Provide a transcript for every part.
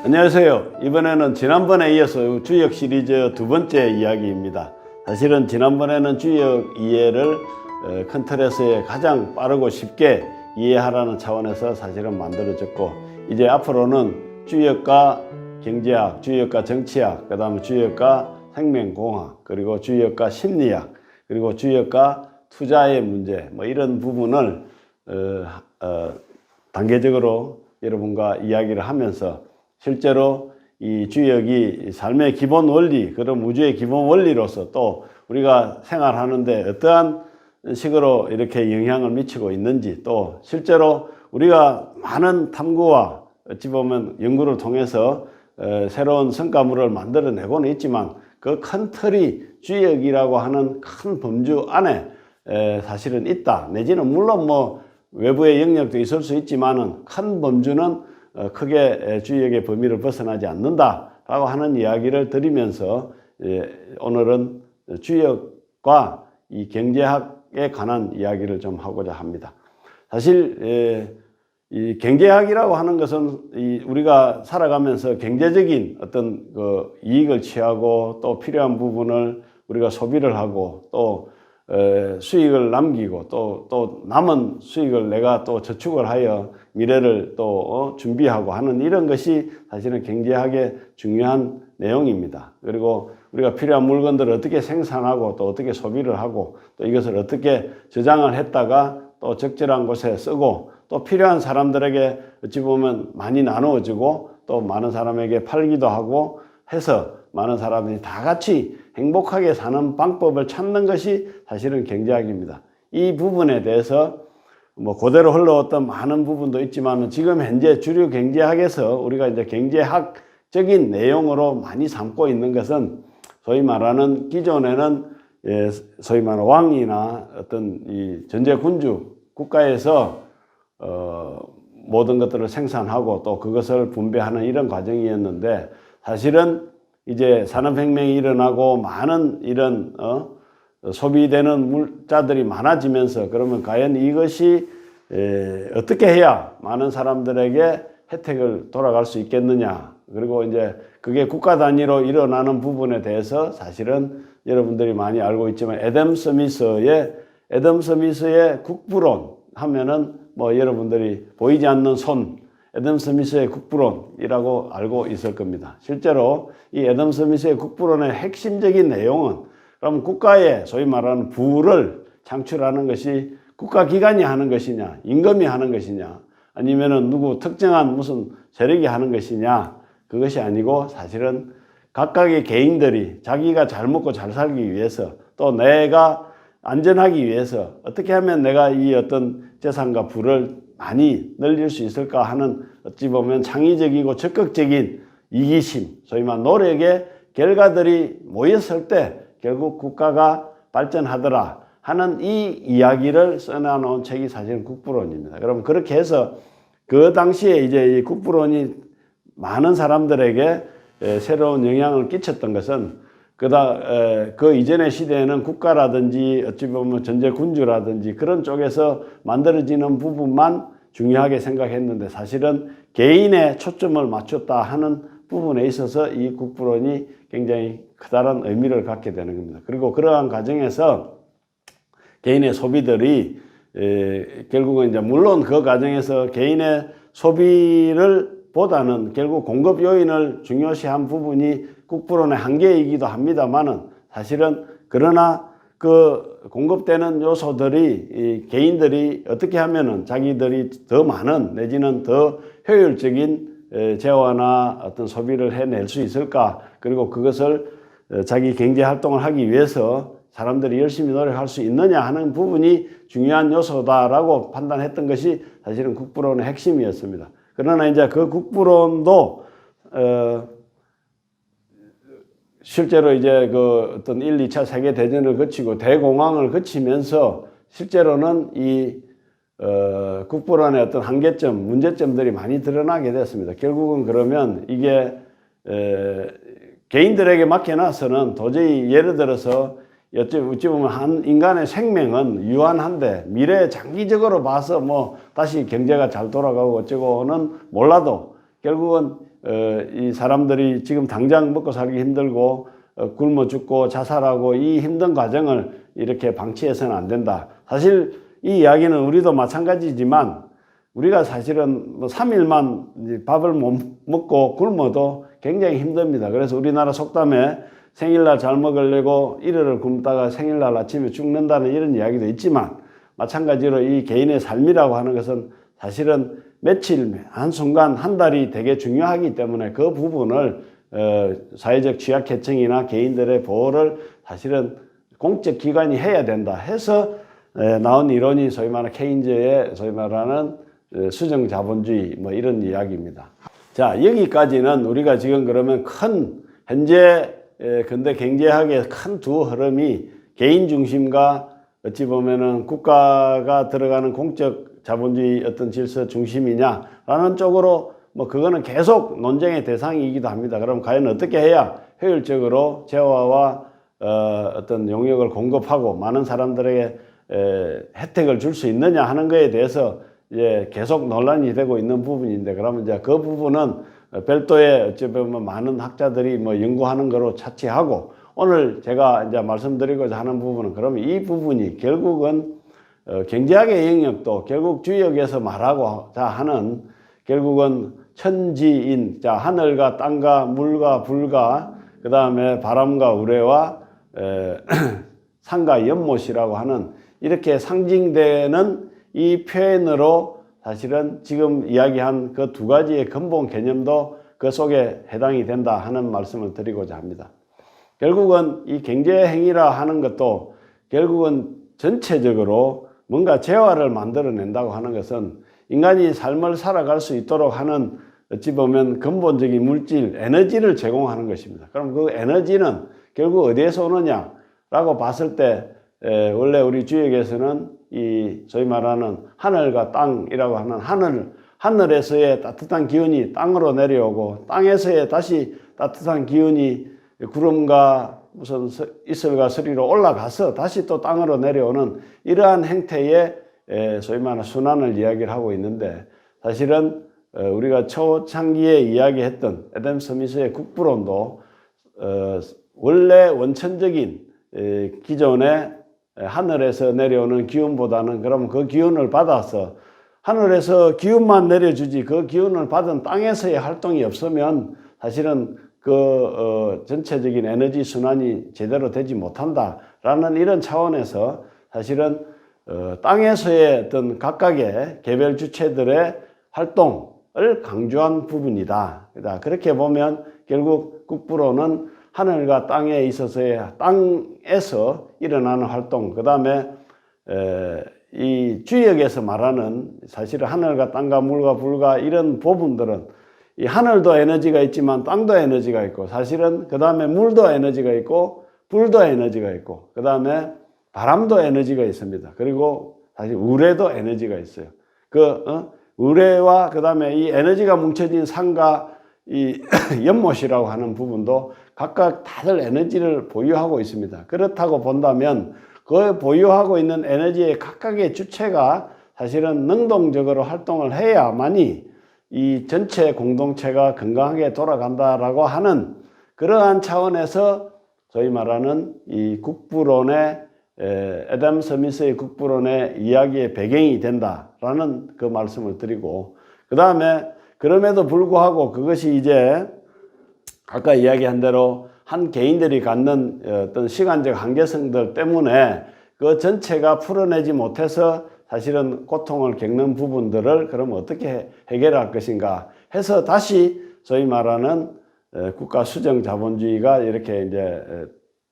안녕하세요. 이번에는 지난번에 이어서 주역 시리즈 두 번째 이야기입니다. 사실은 지난번에는 주역 이해를 큰 틀에서의 가장 빠르고 쉽게 이해하라는 차원에서 사실은 만들어졌고, 이제 앞으로는 주역과 경제학, 주역과 정치학, 그 다음에 주역과 생명공학, 그리고 주역과 심리학, 그리고 주역과 투자의 문제, 이런 부분을 단계적으로 여러분과 이야기를 하면서 실제로 이 주역이 삶의 기본 원리, 그런 우주의 기본 원리로서 또 우리가 생활하는데 어떠한 식으로 이렇게 영향을 미치고 있는지, 또 실제로 우리가 많은 탐구와 어찌 보면 연구를 통해서 새로운 성과물을 만들어내고는 있지만 그 큰 틀이 주역이라고 하는 큰 범주 안에 사실은 있다. 내지는 물론 외부의 영역도 있을 수 있지만은 큰 범주는 크게 주역의 범위를 벗어나지 않는다라고 하는 이야기를 드리면서 오늘은 주역과 이 경제학에 관한 이야기를 좀 하고자 합니다. 사실 이 경제학이라고 하는 것은 우리가 살아가면서 경제적인 어떤 그 이익을 취하고 또 필요한 부분을 우리가 소비를 하고 또 수익을 남기고 또 남은 수익을 내가 또 저축을 하여 미래를 또 준비하고 하는 이런 것이 사실은 경제학의 중요한 내용입니다. 그리고 우리가 필요한 물건들을 어떻게 생산하고 또 어떻게 소비를 하고 또 이것을 어떻게 저장을 했다가 또 적절한 곳에 쓰고 또 필요한 사람들에게 어찌 보면 많이 나누어지고 또 많은 사람에게 팔기도 하고 해서 많은 사람들이 다 같이 행복하게 사는 방법을 찾는 것이 사실은 경제학입니다. 이 부분에 대해서 그대로 흘러왔던 많은 부분도 있지만 지금 현재 주류 경제학에서 우리가 이제 경제학적인 내용으로 많이 삼고 있는 것은 소위 말하는 기존에는 소위 말하는 왕이나 어떤 이 전제군주 국가에서 모든 것들을 생산하고 또 그것을 분배하는 이런 과정이었는데, 사실은 이제 산업혁명이 일어나고 많은 이런 소비되는 물자들이 많아지면서 그러면 과연 이것이 어떻게 해야 많은 사람들에게 혜택을 돌아갈 수 있겠느냐, 그리고 이제 그게 국가 단위로 일어나는 부분에 대해서 사실은 여러분들이 많이 알고 있지만 애덤 스미스의 국부론 하면은 여러분들이 보이지 않는 손, 애덤 스미스의 국부론이라고 알고 있을 겁니다. 실제로 이 애덤 스미스의 국부론의 핵심적인 내용은, 그럼 국가의 소위 말하는 부를 창출하는 것이 국가기관이 하는 것이냐, 임금이 하는 것이냐, 아니면은 누구 특정한 무슨 세력이 하는 것이냐, 그것이 아니고 사실은 각각의 개인들이 자기가 잘 먹고 잘 살기 위해서 또 내가 안전하기 위해서 어떻게 하면 내가 이 어떤 재산과 부를 많이 늘릴 수 있을까 하는 어찌 보면 창의적이고 적극적인 이기심, 소위 말하는 노력의 결과들이 모였을 때 결국 국가가 발전하더라 하는 이 이야기를 써놔놓은 책이 사실은 국부론입니다. 그럼 그렇게 해서 그 당시에 이제 이 국부론이 많은 사람들에게 새로운 영향을 끼쳤던 것은 그 이전의 시대에는 국가라든지 어찌 보면 전제군주라든지 그런 쪽에서 만들어지는 부분만 중요하게 생각했는데, 사실은 개인의 초점을 맞췄다 하는 부분에 있어서 이 국부론이 굉장히 커다란 의미를 갖게 되는 겁니다. 그리고 그러한 과정에서 개인의 소비들이 결국은 이제 물론 그 과정에서 개인의 소비를 보다는 결국 공급 요인을 중요시한 부분이 국부론의 한계이기도 합니다만은, 사실은 그러나 그 공급되는 요소들이 이 개인들이 어떻게 하면은 자기들이 더 많은 내지는 더 효율적인 재화나 어떤 소비를 해낼 수 있을까, 그리고 그것을 자기 경제 활동을 하기 위해서 사람들이 열심히 노력할 수 있느냐 하는 부분이 중요한 요소다라고 판단했던 것이 사실은 국부론의 핵심이었습니다. 그러나 이제 그 국부론도 실제로 이제 그 어떤 1, 2차 세계 대전을 거치고 대공황을 거치면서 실제로는 이 국부론의 어떤 한계점, 문제점들이 많이 드러나게 됐습니다. 결국은 그러면 이게 개인들에게 맡겨놔서는 도저히, 예를 들어서 어찌 보면 한 인간의 생명은 유한한데 미래에 장기적으로 봐서 다시 경제가 잘 돌아가고 어쩌고는 몰라도 결국은 이 사람들이 지금 당장 먹고 살기 힘들고 굶어 죽고 자살하고 이 힘든 과정을 이렇게 방치해서는 안 된다. 사실 이 이야기는 우리도 마찬가지지만 우리가 사실은 뭐 3일만 밥을 못 먹고 굶어도 굉장히 힘듭니다. 그래서 우리나라 속담에 생일날 잘 먹으려고 일요일을 굶다가 생일날 아침에 죽는다는 이런 이야기도 있지만, 마찬가지로 이 개인의 삶이라고 하는 것은 사실은 며칠, 한순간, 한 달이 되게 중요하기 때문에 그 부분을 사회적 취약계층이나 개인들의 보호를 사실은 공적 기관이 해야 된다 해서 나온 이론이 소위 말하는 케인즈의 소위 말하는 수정 자본주의 뭐 이런 이야기입니다. 자, 여기까지는 우리가 지금 그러면 큰 현재 근대 경제학의 큰 두 흐름이 개인 중심과 어찌 보면은 국가가 들어가는 공적 자본주의 어떤 질서 중심이냐라는 쪽으로 뭐 그거는 계속 논쟁의 대상이기도 합니다. 그럼 과연 어떻게 해야 효율적으로 재화와 어떤 용역을 공급하고 많은 사람들에게 혜택을 줄 수 있느냐 하는 것에 대해서 이제 계속 논란이 되고 있는 부분인데, 그러면 이제 그 부분은 별도의 어찌 보면 많은 학자들이 뭐 연구하는 거로 차치하고, 오늘 제가 이제 말씀드리고자 하는 부분은 그러면 이 부분이 결국은 경제학의 영역도 결국 주역에서 말하고자 하는 결국은 천지인, 자, 하늘과 땅과 물과 불과 그 다음에 바람과 우레와 산과 연못이라고 하는 이렇게 상징되는 이 표현으로 사실은 지금 이야기한 그 두 가지의 근본 개념도 그 속에 해당이 된다 하는 말씀을 드리고자 합니다. 결국은 이 경제행위라 하는 것도 결국은 전체적으로 뭔가 재화를 만들어낸다고 하는 것은 인간이 삶을 살아갈 수 있도록 하는 어찌 보면 근본적인 물질, 에너지를 제공하는 것입니다. 그럼 그 에너지는 결국 어디에서 오느냐라고 봤을 때 원래 우리 주역에서는 이 소위 말하는 하늘과 땅이라고 하는 하늘에서의 따뜻한 기운이 땅으로 내려오고 땅에서의 다시 따뜻한 기운이 구름과 무슨 이슬과 서리로 올라가서 다시 또 땅으로 내려오는 이러한 행태의 소위 말하는 순환을 이야기를 하고 있는데, 사실은 우리가 초창기에 이야기했던 애덤 스미스의 국부론도 원래 원천적인 기존의 하늘에서 내려오는 기운보다는 그럼 그 기운을 받아서 하늘에서 기운만 내려주지 그 기운을 받은 땅에서의 활동이 없으면 사실은 그 전체적인 에너지 순환이 제대로 되지 못한다라는 이런 차원에서 사실은 땅에서의 어떤 각각의 개별 주체들의 활동을 강조한 부분이다. 그렇게 보면 결국 국부론은 하늘과 땅에 있어서의 땅에서 일어나는 활동, 그 다음에 이 주역에서 말하는 사실은 하늘과 땅과 물과 불과 이런 부분들은 이 하늘도 에너지가 있지만 땅도 에너지가 있고, 사실은 그 다음에 물도 에너지가 있고 불도 에너지가 있고 그 다음에 바람도 에너지가 있습니다. 그리고 사실 우레도 에너지가 있어요. 우레와 그 다음에 이 에너지가 뭉쳐진 산과 이 연못이라고 하는 부분도 각각 다들 에너지를 보유하고 있습니다. 그렇다고 본다면 그 보유하고 있는 에너지의 각각의 주체가 사실은 능동적으로 활동을 해야만이 이 전체 공동체가 건강하게 돌아간다라고 하는 그러한 차원에서 소위 말하는 이 국부론의 애덤 스미스의 국부론의 이야기의 배경이 된다라는 그 말씀을 드리고, 그 다음에 그럼에도 불구하고 그것이 이제 아까 이야기한 대로 한 개인들이 갖는 어떤 시간적 한계성들 때문에 그 전체가 풀어내지 못해서 사실은 고통을 겪는 부분들을 그럼 어떻게 해결할 것인가 해서 다시 소위 말하는 국가 수정 자본주의가 이렇게 이제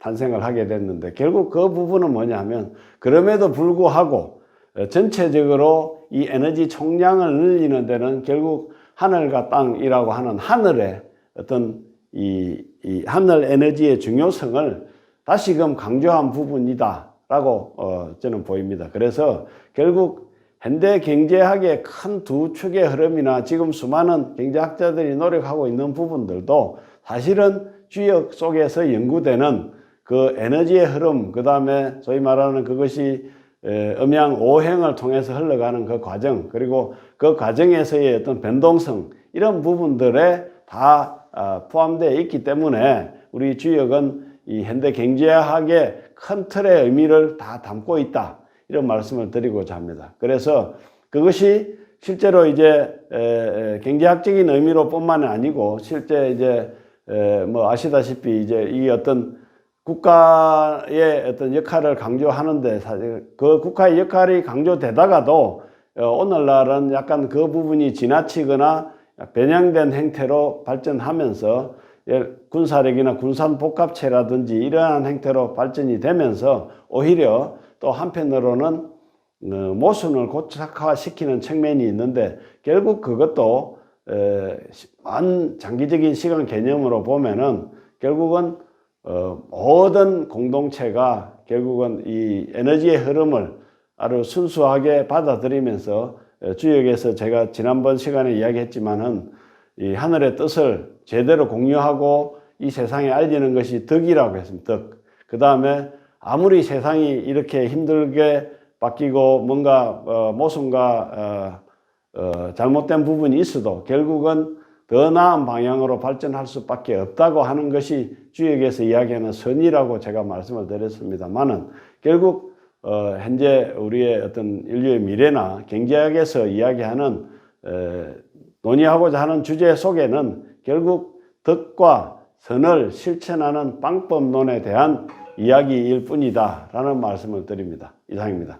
탄생을 하게 됐는데, 결국 그 부분은 뭐냐 하면 그럼에도 불구하고 전체적으로 이 에너지 총량을 늘리는 데는 결국 하늘과 땅이라고 하는 하늘의 어떤 이 하늘 에너지의 중요성을 다시금 강조한 부분이다라고 저는 보입니다. 그래서 결국 현대 경제학의 큰 두 축의 흐름이나 지금 수많은 경제학자들이 노력하고 있는 부분들도 사실은 주역 속에서 연구되는 그 에너지의 흐름, 그 다음에 소위 말하는 그것이 음양 오행을 통해서 흘러가는 그 과정, 그리고 그 과정에서의 어떤 변동성, 이런 부분들에 다 포함되어 있기 때문에 우리 주역은 이 현대 경제학의 큰 틀의 의미를 다 담고 있다, 이런 말씀을 드리고자 합니다. 그래서 그것이 실제로 이제 경제학적인 의미로뿐만 아니고 실제 이제 뭐 아시다시피 이제 이 어떤 국가의 어떤 역할을 강조하는데 사실 그 국가의 역할이 강조되다가도 오늘날은 약간 그 부분이 지나치거나 변형된 형태로 발전하면서 군사력이나 군산복합체라든지 이러한 형태로 발전이 되면서 오히려 또 한편으로는 모순을 고착화시키는 측면이 있는데, 결국 그것도 장기적인 시간 개념으로 보면은 결국은 모든 공동체가 결국은 이 에너지의 흐름을 아주 순수하게 받아들이면서 주역에서 제가 지난번 시간에 이야기했지만은 이 하늘의 뜻을 제대로 공유하고 이 세상에 알리는 것이 덕이라고 했습니다. 덕. 그 다음에 아무리 세상이 이렇게 힘들게 바뀌고 뭔가 모순과 잘못된 부분이 있어도 결국은 더 나은 방향으로 발전할 수밖에 없다고 하는 것이 주역에서 이야기하는 선이라고 제가 말씀을 드렸습니다만은, 결국 현재 우리의 어떤 인류의 미래나 경제학에서 이야기하는 논의하고자 하는 주제 속에는 결국 덕과 선을 실천하는 방법론에 대한 이야기일 뿐이다 라는 말씀을 드립니다. 이상입니다.